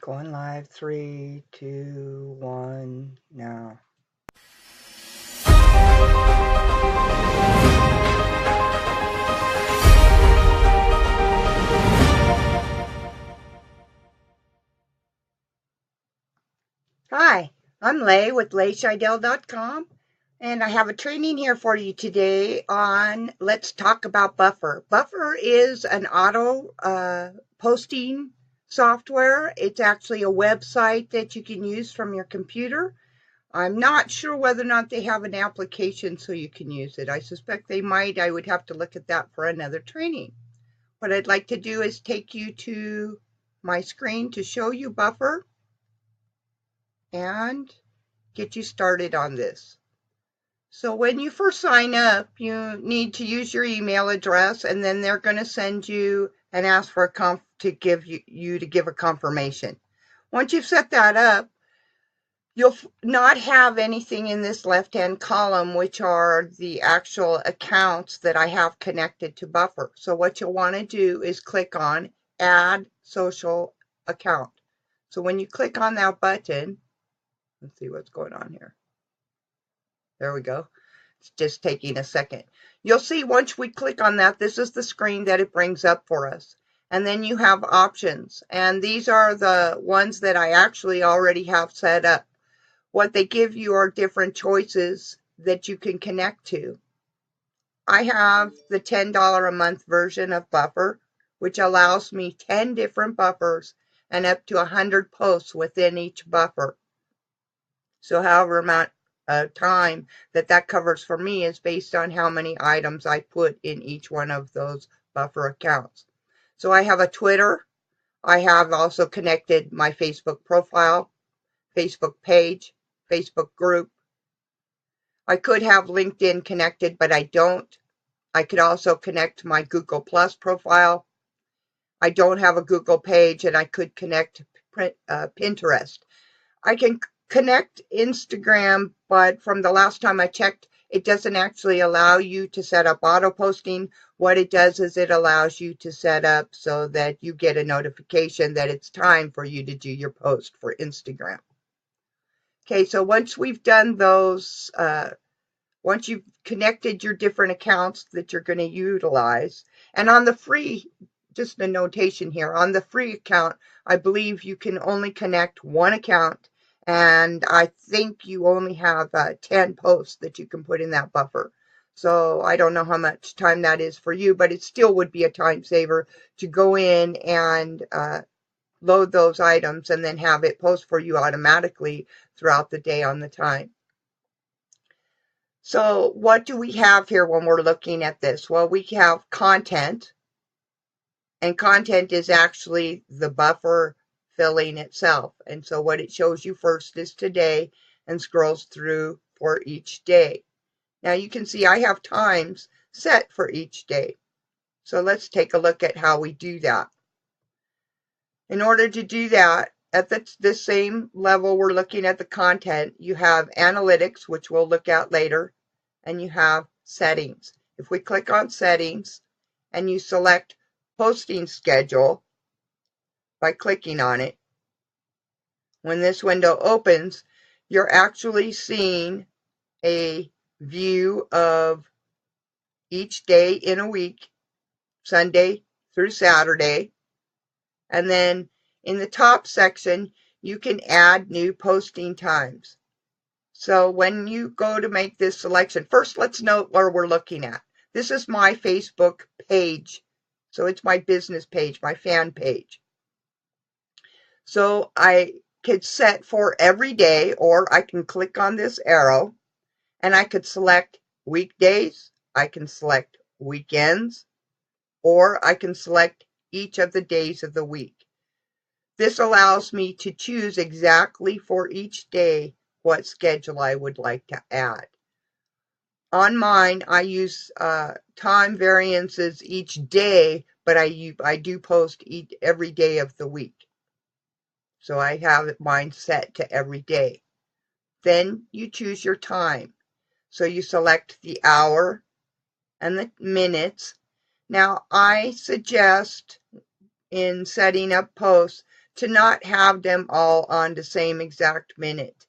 Going live, 3, 2, 1, now. Hi, I'm Lay with LayShidell.com, and I have a training here for you today on Let's Talk About Buffer. Buffer is an auto posting software. It's actually a website that you can use from your computer. I'm not sure whether or not they have an application so you can use it. I suspect they might. I would have to look at that for another training. What I'd like to do is take you to my screen to show you Buffer and get you started on this. So when you first sign up, you need to use your email address, and then they're going to send you and ask for to give a confirmation. Once you've set that up, you'll not have anything in this left-hand column, which are the actual accounts that I have connected to Buffer. So what you'll want to do is click on Add Social Account. So when you click on that button, let's see what's going on here. There we go. It's just taking a second. You'll see once we click on that, this is the screen that it brings up for us. And then you have options. And these are the ones that I actually already have set up. What they give you are different choices that you can connect to. I have the $10 a month version of Buffer, which allows me 10 different buffers and up to 100 posts within each buffer. So however amount of time that covers for me is based on how many items I put in each one of those buffer accounts. So I have a Twitter. I have also connected my Facebook profile, Facebook page, Facebook group. I could have LinkedIn connected, but I don't. I could also connect my Google Plus profile. I don't have a Google page, and I could connect Pinterest. I can connect Instagram, but from the last time I checked, it doesn't actually allow you to set up auto posting. What it does is it allows you to set up so that you get a notification that it's time for you to do your post for Instagram. Okay, so once we've done those, once you've connected your different accounts that you're going to utilize, and on the free, just a notation here, on the free account, I believe you can only connect one account, and I think you only have 10 posts that you can put in that buffer. So I don't know how much time that is for you, but it still would be a time saver to go in and load those items and then have it post for you automatically throughout the day on the time. So what do we have here when we're looking at this? Well, we have content, and content is actually the buffer filling itself. And so what it shows you first is today and scrolls through for each day. Now you can see I have times set for each day. So let's take a look at how we do that. In order to do that, at the same level we're looking at the content, you have analytics, which we'll look at later, and you have settings. If we click on settings and you select posting schedule by clicking on it, when this window opens, you're actually seeing a view of each day in a week, Sunday through Saturday. And then in the top section, you can add new posting times. So when you go to make this selection, first let's note where we're looking at. This is my Facebook page. So it's my business page, my fan page. So I could set for every day, or I can click on this arrow and I could select weekdays, I can select weekends, or I can select each of the days of the week. This allows me to choose exactly for each day what schedule I would like to add. On mine, I use time variances each day, but I do post every day of the week. So I have mine set to every day. Then you choose your time. So you select the hour and the minutes. Now I suggest in setting up posts to not have them all on the same exact minute.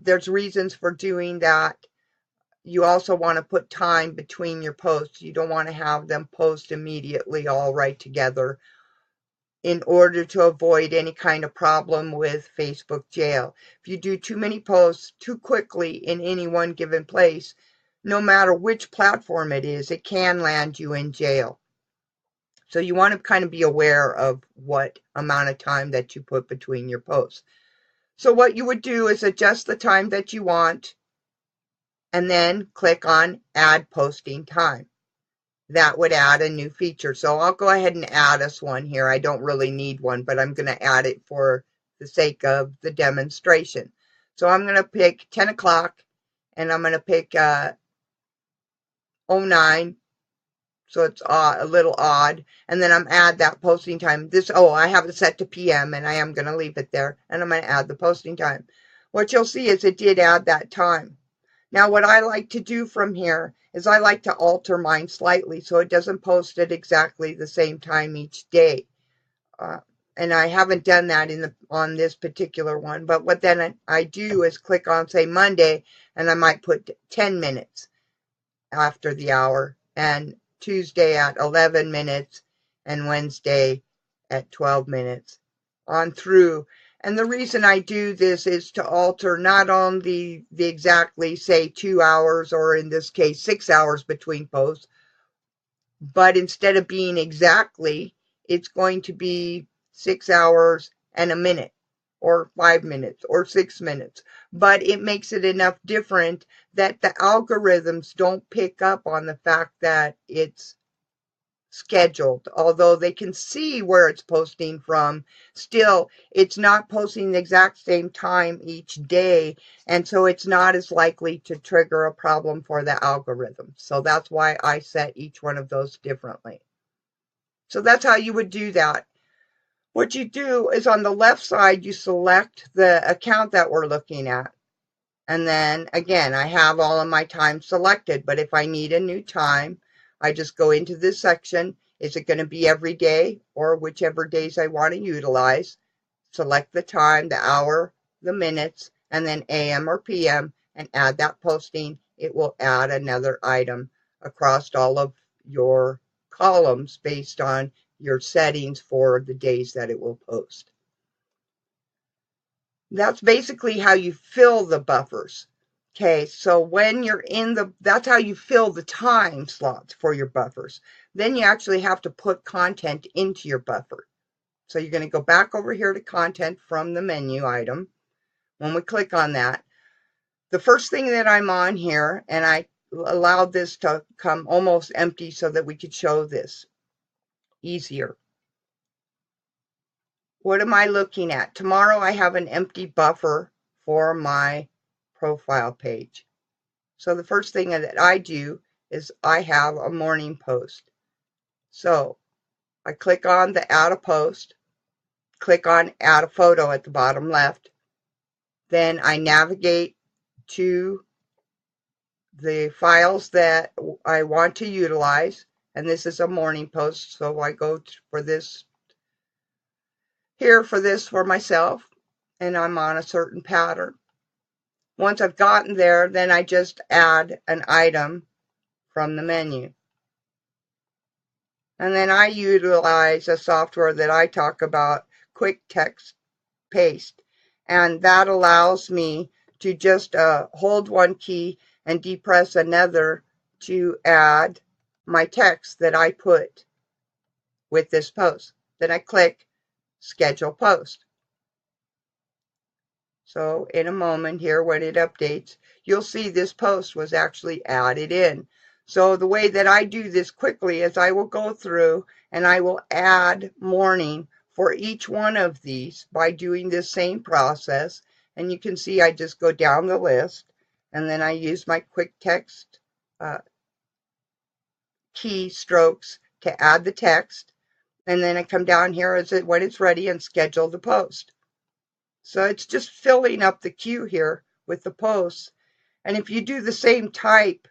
There's reasons for doing that. You also want to put time between your posts. You don't want to have them post immediately all right together in order to avoid any kind of problem with Facebook jail. If you do too many posts too quickly in any one given place, no matter which platform it is, it can land you in jail. So you want to kind of be aware of what amount of time that you put between your posts. So what you would do is adjust the time that you want and then click on Add Posting Time. That would add a new feature. So I'll go ahead and add us one here. I don't really need one, but I'm going to add it for the sake of the demonstration. So I'm going to pick 10 o'clock and I'm going to pick 09. So it's a little odd. And then I'm add that posting time. I have it set to PM and I am going to leave it there. And I'm going to add the posting time. What you'll see is it did add that time. Now what I like to do from here is I like to alter mine slightly so it doesn't post at exactly the same time each day. And I haven't done that on this particular one. But what then I do is click on, say, Monday, and I might put 10 minutes after the hour, and Tuesday at 11 minutes, and Wednesday at 12 minutes on through. And the reason I do this is to alter not only the exactly, say, 2 hours, or in this case, 6 hours between posts, but instead of being exactly, it's going to be 6 hours and a minute, or 5 minutes, or 6 minutes. But it makes it enough different that the algorithms don't pick up on the fact that it's scheduled. Although they can see where it's posting from, still it's not posting the exact same time each day, and so it's not as likely to trigger a problem for the algorithm. So that's why I set each one of those differently. So that's how you would do that. What you do is on the left side you select the account that we're looking at, and then again I have all of my time selected, but if I need a new time I just go into this section. Is it going to be every day or whichever days I want to utilize? Select the time, the hour, the minutes, and then AM or PM, and add that posting. It will add another item across all of your columns based on your settings for the days that it will post. That's basically how you fill the buffers. Okay, so when you're that's how you fill the time slots for your buffers. Then you actually have to put content into your buffer. So you're going to go back over here to content from the menu item. When we click on that, the first thing that I'm on here, and I allowed this to come almost empty so that we could show this easier. What am I looking at? Tomorrow I have an empty buffer for my profile page. So the first thing that I do is I have a morning post. So I click on the add a post, click on add a photo at the bottom left. Then I navigate to the files that I want to utilize. And this is a morning post, so I go for this here for myself, and I'm on a certain pattern. Once I've gotten there, then I just add an item from the menu. And then I utilize a software that I talk about, Quick Text Paste. And that allows me to just hold one key and depress another to add my text that I put with this post. Then I click Schedule Post. So in a moment here, when it updates, you'll see this post was actually added in. So the way that I do this quickly is I will go through and I will add morning for each one of these by doing this same process. And you can see I just go down the list, and then I use my quick text keystrokes to add the text. And then I come down here when it's ready and schedule the post. So it's just filling up the queue here with the posts. And if you do the same type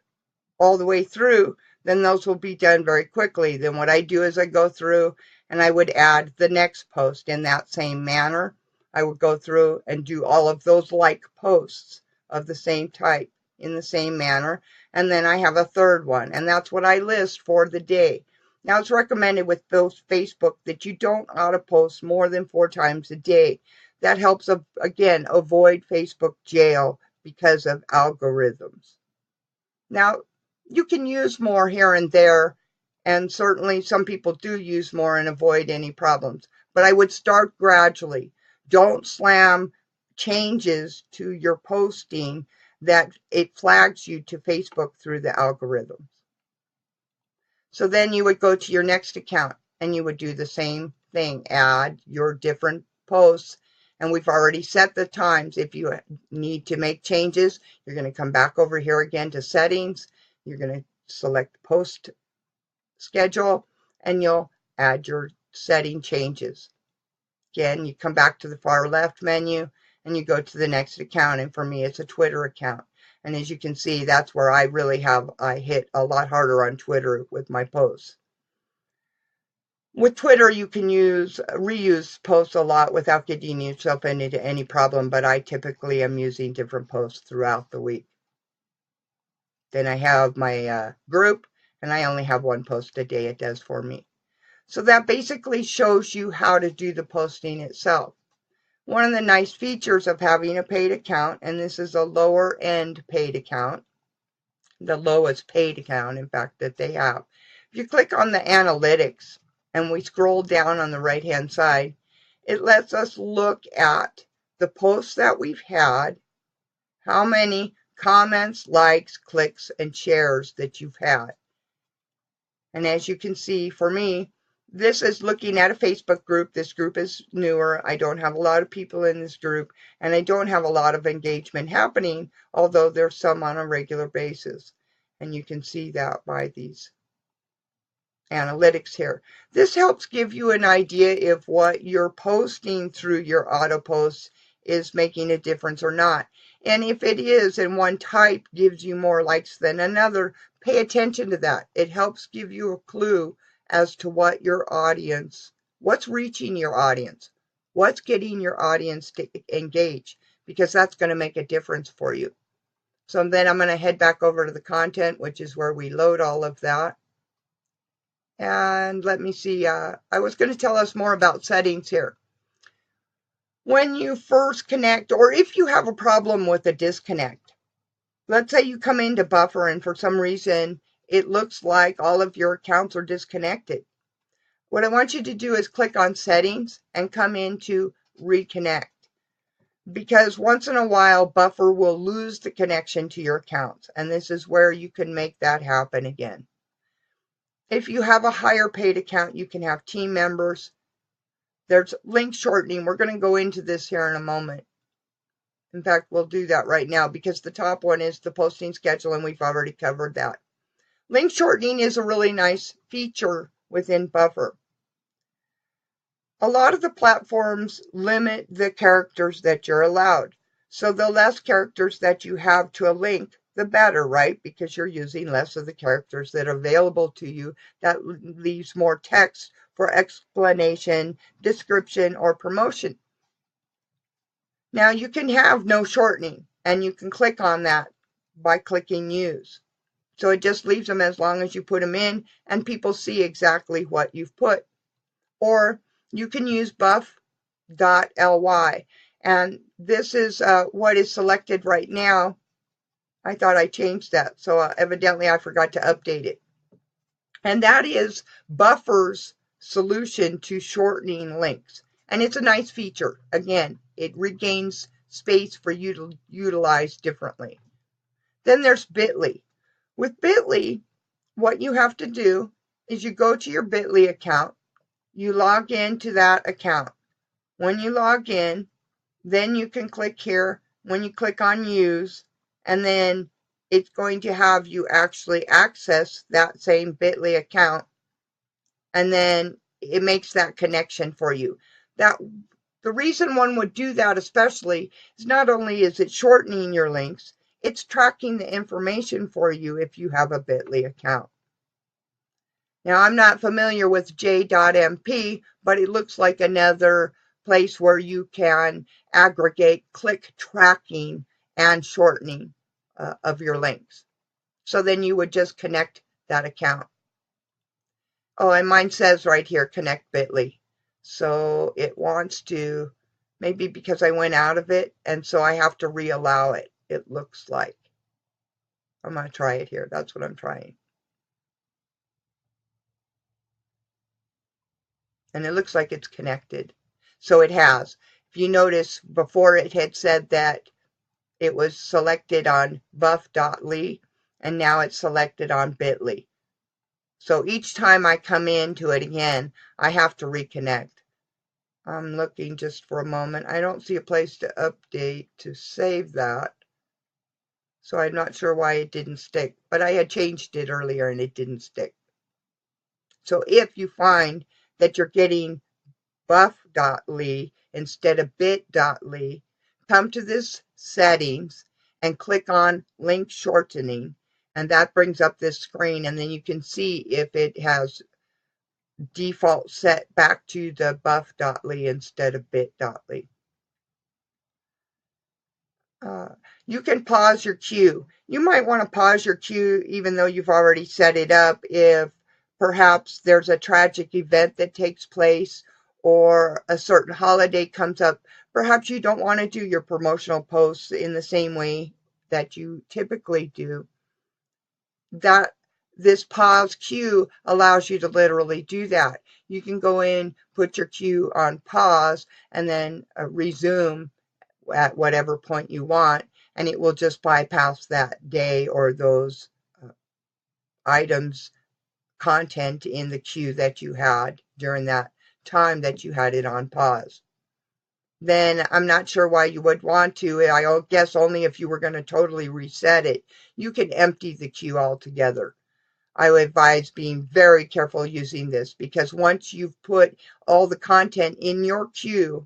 all the way through, then those will be done very quickly. Then what I do is I go through and I would add the next post in that same manner. I would go through and do all of those like posts of the same type in the same manner. And then I have a third one, and that's what I list for the day. Now, it's recommended with both Facebook that you don't auto post more than 4 times a day. That helps, again, avoid Facebook jail because of algorithms. Now, you can use more here and there, and certainly some people do use more and avoid any problems. But I would start gradually. Don't slam changes to your posting that it flags you to Facebook through the algorithms. So then you would go to your next account and you would do the same thing. Add your different posts. And we've already set the times. If you need to make changes, you're going to come back over here again to settings. You're going to select post schedule and you'll add your setting changes. Again, you come back to the far left menu and you go to the next account. And for me, it's a Twitter account. And as you can see, that's where I hit a lot harder on Twitter with my posts. With Twitter, you can reuse posts a lot without getting yourself into any problem, but I typically am using different posts throughout the week. Then I have my group, and I only have 1 post a day it does for me. So that basically shows you how to do the posting itself. One of the nice features of having a paid account, and this is a lower end paid account, the lowest paid account, in fact, that they have. If you click on the analytics and we scroll down on the right hand side, it lets us look at the posts that we've had, how many comments, likes, clicks, and shares that you've had. And as you can see, for me, this is looking at a Facebook group. This group is newer. I don't have a lot of people in this group, and I don't have a lot of engagement happening, although there's some on a regular basis. And you can see that by these analytics here. This helps give you an idea if what you're posting through your auto posts is making a difference or not. And if it is, and one type gives you more likes than another, pay attention to that. It helps give you a clue as to what your audience, what's reaching your audience, what's getting your audience to engage, because that's going to make a difference for you. So then I'm going to head back over to the content, which is where we load all of that. And let me see, I was going to tell us more about settings here. When you first connect, or if you have a problem with a disconnect, let's say you come into Buffer and for some reason it looks like all of your accounts are disconnected. What I want you to do is click on Settings and come into Reconnect. Because once in a while, Buffer will lose the connection to your accounts. And this is where you can make that happen again. If you have a higher paid account, you can have team members. There's link shortening. We're going to go into this here in a moment. In fact, we'll do that right now because the top one is the posting schedule, and we've already covered that. Link shortening is a really nice feature within Buffer. A lot of the platforms limit the characters that you're allowed. So the less characters that you have to a link, the better, right? Because you're using less of the characters that are available to you. That leaves more text for explanation, description, or promotion. Now you can have no shortening, and you can click on that by clicking Use. So it just leaves them as long as you put them in, and people see exactly what you've put. Or you can use buff.ly, and this is what is selected right now. I thought I changed that, so evidently I forgot to update it. And that is Buffer's solution to shortening links. And it's a nice feature. Again, it regains space for you to utilize differently. Then there's Bitly. With Bitly, what you have to do is you go to your Bitly account, you log into that account. When you log in, then you can click here. When you click on Use, and then it's going to have you actually access that same Bitly account, and then it makes that connection for you. The reason one would do that especially is not only is it shortening your links, it's tracking the information for you if you have a Bitly account. Now, I'm not familiar with j.mp, but it looks like another place where you can aggregate click tracking and shortening of your links. So then you would just connect that account. Oh, and mine says right here, connect bit.ly. So it wants to, maybe because I went out of it, and so I have to reallow it, it looks like. I'm going to try it here. That's what I'm trying. And it looks like it's connected. So it has. If you notice, before it had said that it was selected on buff.ly, and now it's selected on bit.ly. So each time I come into it again, I have to reconnect. I'm looking just for a moment. I don't see a place to update to save that. So I'm not sure why it didn't stick, but I had changed it earlier and it didn't stick. So if you find that you're getting buff.ly instead of bit.ly, come to this settings and click on link shortening, and that brings up this screen, and then you can see if it has default set back to the buff.ly instead of bit.ly. You can pause your queue. You might want to pause your queue even though you've already set it up if perhaps there's a tragic event that takes place or a certain holiday comes up. Perhaps you don't want to do your promotional posts in the same way that you typically do. This pause queue allows you to literally do that. You can go in, put your queue on pause, and then resume at whatever point you want, and it will just bypass that day or those items content in the queue that you had during that time that you had it on pause. Then I'm not sure why you would want to. I guess only if you were going to totally reset it. You can empty the queue altogether. I would advise being very careful using this, because once you've put all the content in your queue,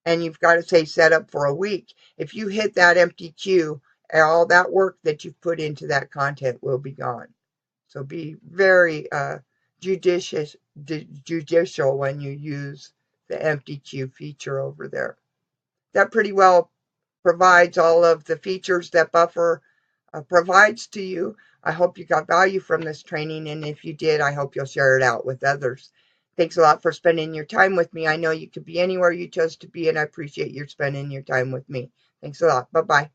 and you've got to say set up for a week, if you hit that empty queue, all that work that you've put into that content will be gone. So be very judicial when you use the empty queue feature over there. That pretty well provides all of the features that Buffer provides to you. I hope you got value from this training, and if you did, I hope you'll share it out with others. Thanks a lot for spending your time with me. I know you could be anywhere you chose to be, and I appreciate your spending your time with me. Thanks a lot. Bye-bye.